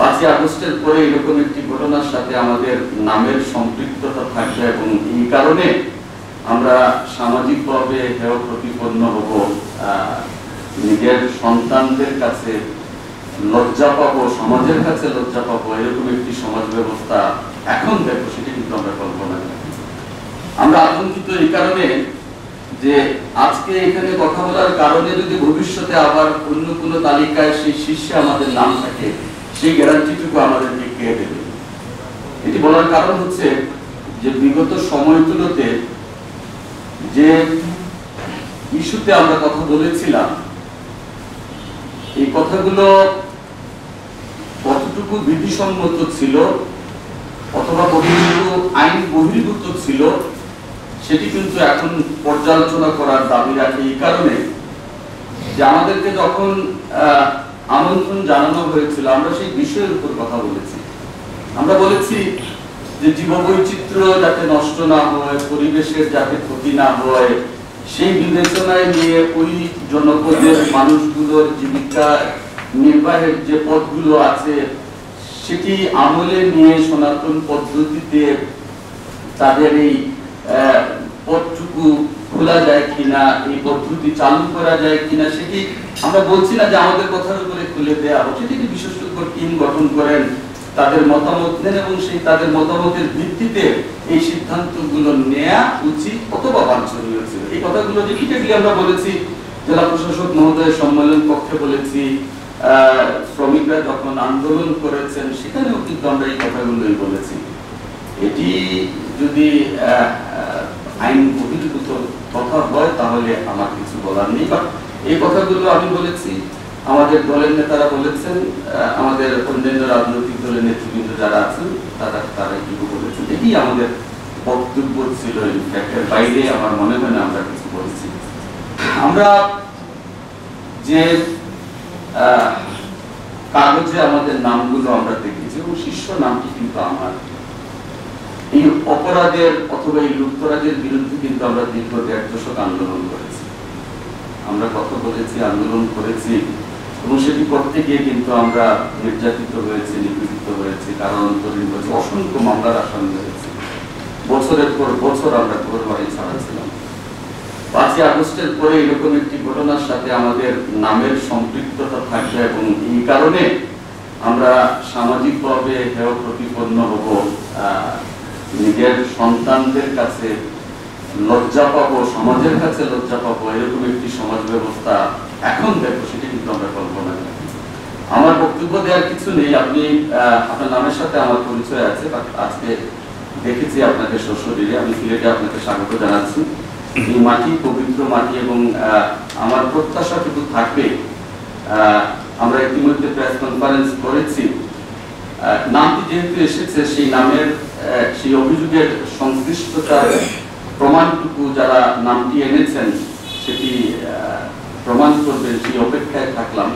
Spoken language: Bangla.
5ই আগস্টের পরে এরকম একটি ঘটনার সাথে আমাদের নামের সম্পৃক্ততা থাকবে এবং এই কারণে আমরা সামাজিকভাবে হেয় প্রতিপন্ন হব, নিজের সন্তানদের কাছে লজ্জা পাবো, সমাজের কাছে লজ্জা পাবো, এরকম একটি সমাজ ব্যবস্থা এখন দেখো সেটা কিন্তু আমরা কল্পনা করি। আমরা আতঙ্কিত এই কারণে যে আজকে এখানে কথা বলার কারণে যদি ভবিষ্যতে আবার অন্য কোনো তালিকায় সেই শীর্ষে আমাদের নাম থাকে, সেই গ্যারান্টিটুকু আমাদেরকে কে দেবে। এটি বলার কারণ হচ্ছে যে বিগত সময়গুলোতে যে ইস্যুতে আমরা কথা বলেছিলাম, এই কথাগুলো কতটুকু বিধিসম্মত ছিল অথবা কতটুকু আইন বহির্ভূত ছিল সেটি কিন্তু এখন পর্যালোচনা করার দাবি রাখে। এই কারণে যে আমাদেরকে যখন আমন্ত্রণ জানানো হয়েছিল আমরা সেই বিষয়ের উপর কথা বলেছি। আমরা বলেছি যে জীববৈচিত্র্য যাতে নষ্ট না হয়, পরিবেশের যাতে ক্ষতি না হয়, সেই বিবেচনায় নিয়ে ওই জনপদের মানুষগুলোর জীবিকা নির্বাহের যে পথগুলো আছে সেটি আমলে নিয়ে সনাতন পদ্ধতিতে তাদের এই পথটুকু খোলা যায় কিনা, এই পদ্ধতি চালু করা যায় কিনা, সেটি আমরা বলছি না যে আমাদের কথার উপরে খুলে দেওয়া হোক। সেটি বিশেষজ্ঞ টিম গঠন করেন, তাদের মতামত নেন এবং সেই তাদের মতামতের ভিত্তিতে এই সিদ্ধান্তগুলো নেওয়া উচিত অথবা বাঞ্ছনীয় ছিল। এই কথাগুলো রিপিটেডলি আমরা বলেছি, জেলা প্রশাসক মহোদয় সম্মেলন কক্ষে বলেছি, শ্রমিকরা যখন আন্দোলন করেছেন সেখানেও কিন্তু আমরা এই কথাগুলোই বলেছি। এটি যদি আইন বহির্ভূত কথা হয় তাহলে আমার কিছু বলার নেই, বা এই কথাগুলো আমি বলেছি, আমাদের দলের নেতারা বলেছেন, আমাদের অন্যান্য রাজনৈতিক দলের নেতৃবৃন্দ যারা আছেন তারা এটুকু বলেছেন। এটি আমাদের বক্তব্য ছিল। এর বাইরে আমার মনে হয় না আমরা কিছু বলেছি। আমরা যে কাগজে আমাদের নামগুলো আমরা দেখেছি এবং শীর্ষ নামটি কিন্তু আমার। এই অপরাধের অথবা এই লুপ্তরাজের বিরুদ্ধে কিন্তু আমরা দীর্ঘ 1.5 দশক আন্দোলন করেছি, আমরা কথা বলেছি, আন্দোলন করেছি এবং সেটি করতে গিয়ে কিন্তু আমরা নির্যাতিত হয়েছি, নিপীড়িত হয়েছি, কারান্তরীণ হয়েছে, অসংখ্য মামলার আসামি হয়েছি, বছরের পর বছর আমরা ঘর বাড়ি ছাড়া ছিলাম। 5ই আগস্টের পরে এরকম একটি ঘটনার সাথে আমাদের নামের সম্পৃক্ততা থাকবে এবং এই কারণে আমরা সামাজিকভাবে হেয় প্রতিপন্ন হব, নিজের সন্তানদের কাছে লজ্জা পাবো, সমাজের কাছে লজ্জা পাবো, এরকম একটি সমাজ ব্যবস্থা এখন দেখো সেটা কিন্তু আমরা কল্পনা করি। আমার বক্তব্য দেওয়ার কিছু নেই। আপনি আপনার নামের সাথে আমার পরিচয় আছে, আজকে দেখেছি আপনাকে সশরীরে, আমি সিলেটে আপনাকে স্বাগত জানাচ্ছি। এই মাটি পবিত্র মাটি এবং আমার প্রত্যাশাটুকু থাকবে, আমরা ইতিমধ্যে প্রেস কনফারেন্স করেছি, নামটি যেহেতু এসেছে সেই নামের সেই অভিযোগের সংশ্লিষ্টতার প্রমাণটুকু যারা নামটি এনেছেন সেটি প্রমাণ করবেন সেই অপেক্ষায় থাকলাম।